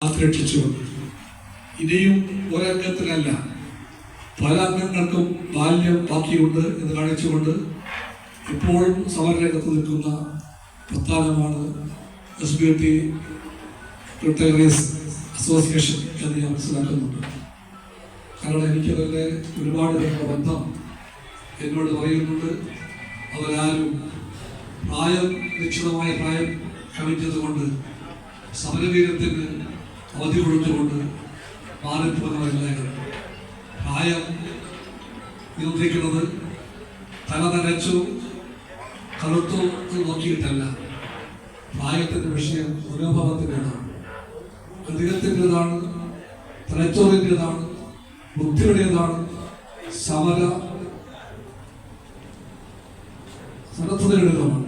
കാത്തുരക്ഷിച്ചുകൊണ്ട് ഇനിയും ഒരംഗത്തിനല്ല പല അംഗങ്ങൾക്കും ബാല്യം ബാക്കിയുണ്ട് എന്ന് കാണിച്ചുകൊണ്ട് ഇപ്പോഴും സമരരംഗത്ത് നിൽക്കുന്ന പ്രസ്ഥാനമാണ് SBT റിട്ടയറീസ് അസോസിയേഷൻ എന്ന് ഞാൻ മനസ്സിലാക്കുന്നുണ്ട്. കാരണം എനിക്കവരുടെ ഒരുപാട് ബന്ധം എന്നോട് പറയുന്നുണ്ട്. അവരാരും നിശ്ചിതമായ പ്രായം കവിഞ്ഞതുകൊണ്ട് സമരവീരത്തിന് അവധി കൊടുത്തുകൊണ്ട് മാറിപ്പോകുന്നവരെല്ലാവരും പ്രായം നിയന്ത്രിക്കുന്നത് തല നനച്ചു കറുത്തു നോക്കിയിട്ടല്ല. പ്രായത്തിൻ്റെ വിഷയം മനോഭാവത്തിൻ്റെതാണ്, ഹൃദയത്തിൻ്റെതാണ്, തലച്ചോറിൻ്റെതാണ്, ബുദ്ധിയുടേതാണ്, സമർത്ഥതയുടേതുമാണ്.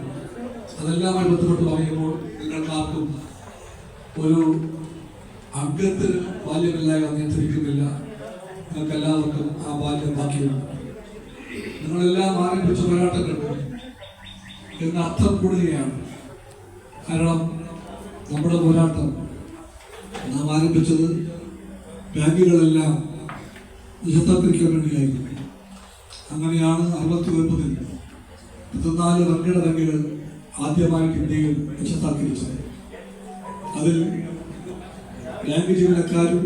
അതെല്ലാമായി ബന്ധപ്പെട്ട് പറയുമ്പോൾ നിങ്ങൾക്കാർക്കും ഒരു അംഗത്തിന് ബാല്യമില്ല എന്ന് ഞാൻ ധരിക്കുന്നില്ല. നിങ്ങൾക്ക് എല്ലാവർക്കും ആ ബാല്യം ബാക്കിയുണ്ട്. നിങ്ങളെല്ലാം ആരംഭിച്ച പോരാട്ടങ്ങൾക്ക് എന്ന് അർത്ഥം കൂടുകയാണ്. കാരണം നമ്മുടെ പോരാട്ടം നാം ആരംഭിച്ചത് ബാങ്കുകളെല്ലാം നിശബ്ദത്തിരിക്കാൻ വേണ്ടിയായിരുന്നു. അങ്ങനെയാണ് 69-ൽ 24 വൻകിട ബാങ്കുകൾ ആദ്യമായിട്ട് ഇന്ത്യയിൽ നിശബ്ദീകരിച്ചത്. അതിൽ ബാങ്ക് ജീവനക്കാരും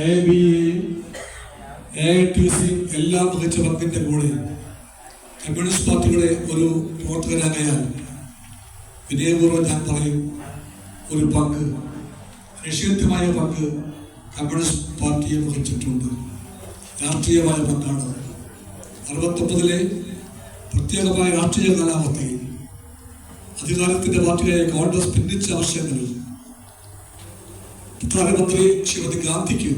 AIBയും AITCയും എല്ലാം വഹിച്ച പങ്കിൻ്റെ കൂടെ കമ്മ്യൂണിസ്റ്റ് പാർട്ടിയുടെ ഒരു പ്രവർത്തകനാകയാൽ വിനയപൂർവ്വം ഞാൻ പറയും, ഒരു പങ്ക്, നിശ്ചിതമായ പങ്ക് കമ്മ്യൂണിസ്റ്റ് പാർട്ടിയെ വഹിച്ചിട്ടുണ്ട്. രാഷ്ട്രീയമായ പങ്കാണ്. 69-ലെ പ്രത്യേകമായ രാഷ്ട്രീയ കാലാവസ്ഥയിൽ അധികാരത്തിന്റെ പാർട്ടിയായ കോൺഗ്രസ് ഭിന്നിച്ച വർഷങ്ങളിൽ പ്രധാനമന്ത്രി ശ്രീമതി ഗാന്ധിക്ക്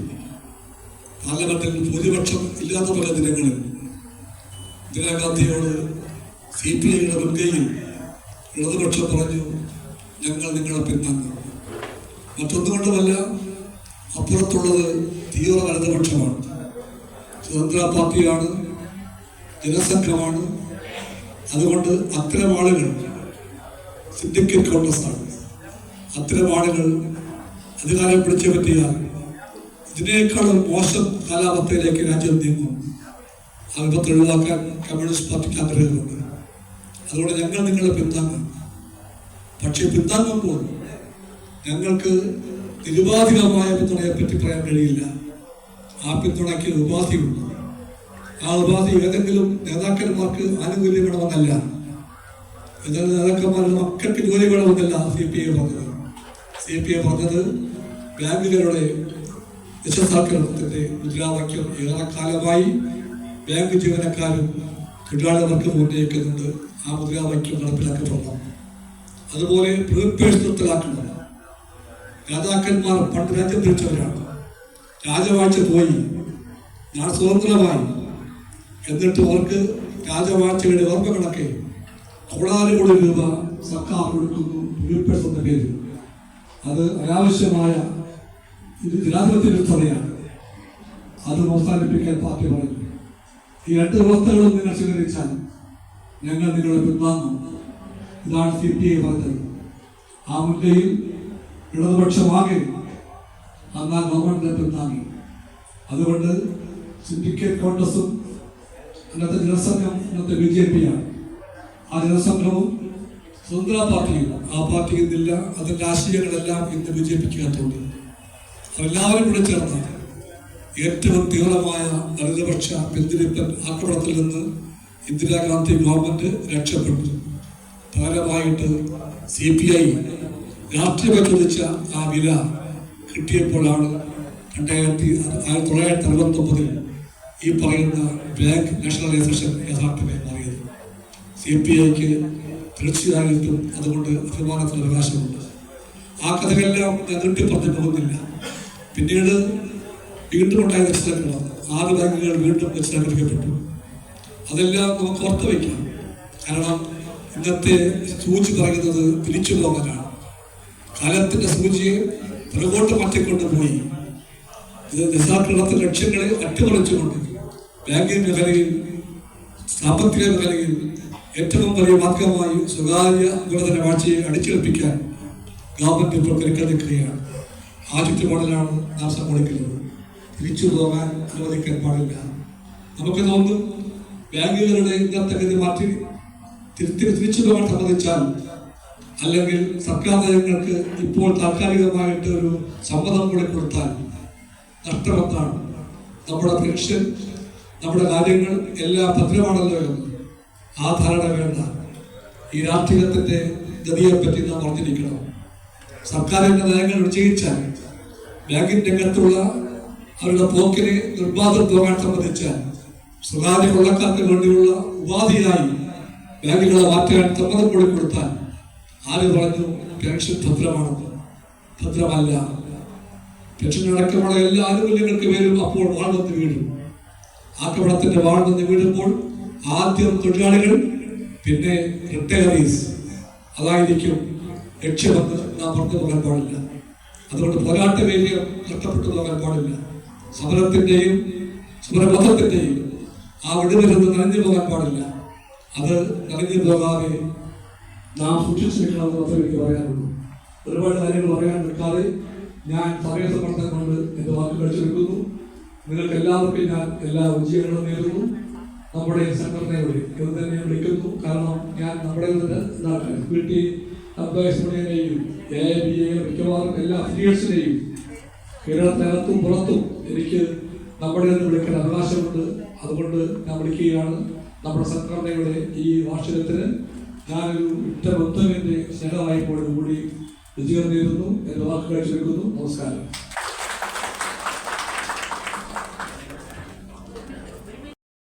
പാർലമെന്റിൽ ഭൂരിപക്ഷം ഇല്ലാത്ത പല ദിനങ്ങളിൽ ഇന്ദിരാഗാന്ധിയോട് CPIയുടെ മുൻകൈയിൽ ഇടതുപക്ഷം പറഞ്ഞു, ഞങ്ങൾ നിങ്ങളെ പിന്താങ്ങും. മറ്റൊന്നുകൊണ്ടുമല്ല, അപ്പുറത്തുള്ളത് തീവ്ര വലതുപക്ഷമാണ്, സ്വതന്ത്ര പാർട്ടിയാണ്, ജനസംഘമാണ്. അതുകൊണ്ട് അത്തരം ആളുകൾ സിൻഡിക്കേറ്റ് കോൺഗ്രസ് ആണ്. അത്തരം ആളുകൾ അധികാരം പിടിച്ചു പറ്റിയാൽ ഇതിനേക്കാളും മോശം കാലാവസ്ഥയിലേക്ക് രാജ്യം നീങ്ങും. ആ വിപത്ത് ഒഴിവാക്കാൻ കമ്മ്യൂണിസ്റ്റ് പാർട്ടിക്ക് ആഗ്രഹമുണ്ട്. അതുകൊണ്ട് ഞങ്ങൾ നിങ്ങളെ പിന്താങ്ങും. പക്ഷെ പിന്താങ്ങുമ്പോൾ ഞങ്ങൾക്ക് നിരുപാധികമായ പിന്തുണയെ പറ്റി പറയാൻ കഴിയില്ല. ആ പിന്തുണയ്ക്ക് ഉപാധിയുണ്ട്. ആ ഉപാധി ഏതെങ്കിലും നേതാക്കന്മാർക്ക് ആനുകൂല്യം വേണമെന്നല്ല, ഏതെങ്കിലും നേതാക്കന്മാരുടെ മക്കൾക്ക് ജോലി വേണമെന്നല്ല CPI പറഞ്ഞത്. CPI പറഞ്ഞത് ബാങ്കുകളുടെ നിശബ്ദവൽക്കരണത്തിന്റെ മുദ്രാവാക്യം ഏറെക്കാലമായി ബാങ്ക് ജീവനക്കാരും തൊഴിലാളികൾക്ക് ഉന്നയിക്കുന്നുണ്ട്. ആ മുദ്രാവാക്യം നടപ്പിലാക്കപ്പെടണം. അതുപോലെ പ്രീപെയ്ഡ് നിർത്തലാക്കണം. രാജാക്കന്മാർ പണ്ട് രാജ്യം ഭരിച്ചവരാണ്. രാജവാഴ്ച പോയി, ഞാൻ സ്വതന്ത്രമായി. എന്നിട്ട് അവർക്ക് രാജവാഴ്ചയുടെ ഓർമ്മ കണക്കെ കോടാനുകോടി രൂപ സർക്കാർ കൊടുക്കുന്നു പ്രീപെയ്ഡ് എന്ന പേരിൽ. അത് അനാവശ്യമായ ജനാധിപത്യ വിരുദ്ധതയാണ്. അത് അവസാനിപ്പിക്കാൻ പാർട്ടി പറഞ്ഞു. ഈ 2 വ്യവസ്ഥകളും നിങ്ങൾ സ്വീകരിച്ചാൽ ഞങ്ങൾ നിങ്ങളെ പിന്താങ്ങും. ഇതാണ് CPI പറഞ്ഞത്. ആ മുൻകൈയിൽ ഇടതുപക്ഷമാകെ എന്നാൽ ഗവൺമെന്റിനെ പിന്താങ്ങി. അതുകൊണ്ട് സിൻഡിക്കേറ്റ് കോൺഗ്രസും അന്നത്തെ ജനസംഘം ഇന്നത്തെ BJPയാണ്. ആ ജനസംഘവും സ്വതന്ത്ര പാർട്ടിയും ആ പാർട്ടി ഇന്നില്ല. അതിൻ്റെ ആശയങ്ങളെല്ലാം ഇന്ന് BJPക്കകത്തുണ്ട്. അവരെല്ലാവരും കൂടെ ചേർന്ന് ഏറ്റവും തീവ്രമായ വലതുപക്ഷ പിന്തിരിപ്പൻ ആക്രമണത്തിൽ നിന്ന് ഇന്ദിരാഗാന്ധി ഗവൺമെന്റ് രക്ഷപ്പെട്ടു. പകരമായിട്ട് CPI രാഷ്ട്രീയവൽക്കരിച്ച ആ വില കിട്ടിയപ്പോഴാണ് 1969-ൽ ഈ പറയുന്ന ബാങ്ക് നാഷണലൈസേഷൻ യാഥാർത്ഥ്യമായി മാറിയത്. CPIക്ക് തീർച്ചയായിട്ടും അതുകൊണ്ട് അഭിമാനത്തിന് അവകാശമുണ്ട്. ആ കഥകളെല്ലാം ഞാൻ നീട്ടിപ്പറഞ്ഞു പോകുന്നില്ല. പിന്നീട് വീണ്ടും ഉണ്ടായ നിശ്ചലങ്ങളാണ്. 6 ബാങ്കുകൾ വീണ്ടും നിശ്ചലീകരിക്കപ്പെട്ടു. അതെല്ലാം നമുക്ക് ഓർത്തു വയ്ക്കാം. കാരണം ഇന്നത്തെ സൂചി പറയുന്നത് തിരിച്ചു പോകാനാണ്. കാലത്തിന്റെ സൂചിയെ പുറകോട്ട് മാറ്റിക്കൊണ്ടുപോയി ഇത് നിസാർക്കണത്തിന്റെ ലക്ഷ്യങ്ങളെ അട്ടിമറിച്ചുകൊണ്ട് ബാങ്കിങ് മേഖലയിൽ, സാമ്പത്തിക മേഖലയിൽ ഏറ്റവും വലിയ മാർഗമായി സ്വകാര്യ മൂലധന വാഴ്ചയെ അടിച്ചേൽപ്പിക്കാൻ ഗവൺമെന്റ് ഇപ്പോൾ കരുക്കളിക്കുകയാണ്. ആ ചുറ്റുപാടിലാണ് നാം സമ്മതിക്കുന്നത്. തിരിച്ചു പോകാൻ അനുവദിക്കാൻ പാടില്ല. നമുക്ക് തോന്നും ബാങ്കുകളുടെ ഇന്നത്തെ ഗതി മാറ്റി തിരിച്ചു പോകാൻ സമ്മതിച്ചാൽ, അല്ലെങ്കിൽ സർക്കാർ നയങ്ങൾക്ക് ഇപ്പോൾ താൽക്കാലികമായിട്ട് ഒരു സമ്മതം കൂടി കൊടുത്താൽ നഷ്ടമെന്നാണ്. നമ്മുടെ പെൻഷൻ, നമ്മുടെ കാര്യങ്ങൾ എല്ലാം ഭദ്രമാണല്ലോ എന്ന് ആ ധാരണ വേണ്ട. ഈ രാഷ്ട്രീയത്തിന്റെ ഗതിയെപ്പറ്റി നാം അറിഞ്ഞിരിക്കണം. സർക്കാരിന്റെ നയങ്ങൾ വിജയിച്ചാൽ, ബാങ്കിന്റെ രംഗത്തുള്ള അവരുടെ പോക്കിനെ നിർബാധം പോകാൻ സംബന്ധിച്ചാൽ, സ്വകാര്യ കൊള്ളക്കാർക്ക് വേണ്ടിയുള്ള ഉപാധിയായി ബാങ്കുകളെ മാറ്റാൻ സമ്മതം കൂടി കൊടുത്താൽ, ആര് പറഞ്ഞു പെൻഷൻ ഭദ്രമാണെന്ന്? ഭദ്രമല്ല. പെൻഷൻ അടക്കമുള്ള എല്ലാ ആനുകൂല്യങ്ങൾക്ക് പേരും അപ്പോൾ വാഴ്വന്ന് വീഴും. ആക്രമണത്തിന്റെ വാഴ്വന്ന് വീഴുമ്പോൾ ആദ്യം തൊഴിലാളികൾ, പിന്നെ റിട്ടയറീസ്, അതായിരിക്കും ലക്ഷ്യമെന്ന് നാം പറഞ്ഞു പോകാൻ പാടില്ല. അതുകൊണ്ട് പോരാട്ട വേദിയം നഷ്ടപ്പെട്ടു പോകാൻ പാടില്ല. സമരത്തിന്റെയും സമരബോധത്തിന്റെയും ആ വിടുതലൊന്നും നനഞ്ഞു പോകാൻ പാടില്ല. അത് നനഞ്ഞു പോകാതെ നാം സൂക്ഷിച്ചിരിക്കണമെന്ന് മാത്രമേ എനിക്ക് പറയാനുള്ളൂ. ഒരുപാട് കാര്യങ്ങൾ പറയാൻ നിൽക്കാതെ ഞാൻ സമയസമ്മർദ്ദം കൊണ്ട് എന്റെ വാക്കുകൾ ചുരുക്കുന്നു. നിങ്ങൾക്ക് എല്ലാവർക്കും ഞാൻ എല്ലാ വിജയങ്ങളും നേരുന്നു. നമ്മുടെ സംഘടനയോട് ഇത് തന്നെ വിളിക്കുന്നു. കാരണം ഞാൻ നമ്മുടെ PT എംപ്ലോയീസ് യൂണിയനെയും AIBA മിക്കവാറും എല്ലാ അഫിലിയേറ്റ്സിനെയും കേരളത്തിനകത്തും പുറത്തും എനിക്ക് നമ്മുടെ വിളിക്കാൻ അവകാശമുണ്ട്. അതുകൊണ്ട് ഞാൻ വിളിക്കുകയാണ്. നമ്മുടെ സംഘടനയുടെ ഈ വാർഷികത്തിന് ഞാനൊരു ഉത്തരവെന്റെ സ്നേഹമായപ്പോൾ കൂടി വിജയം നേരുന്നു. എന്റെ വാക്കുകൾ ചുരുക്കുന്നു. നമസ്കാരം.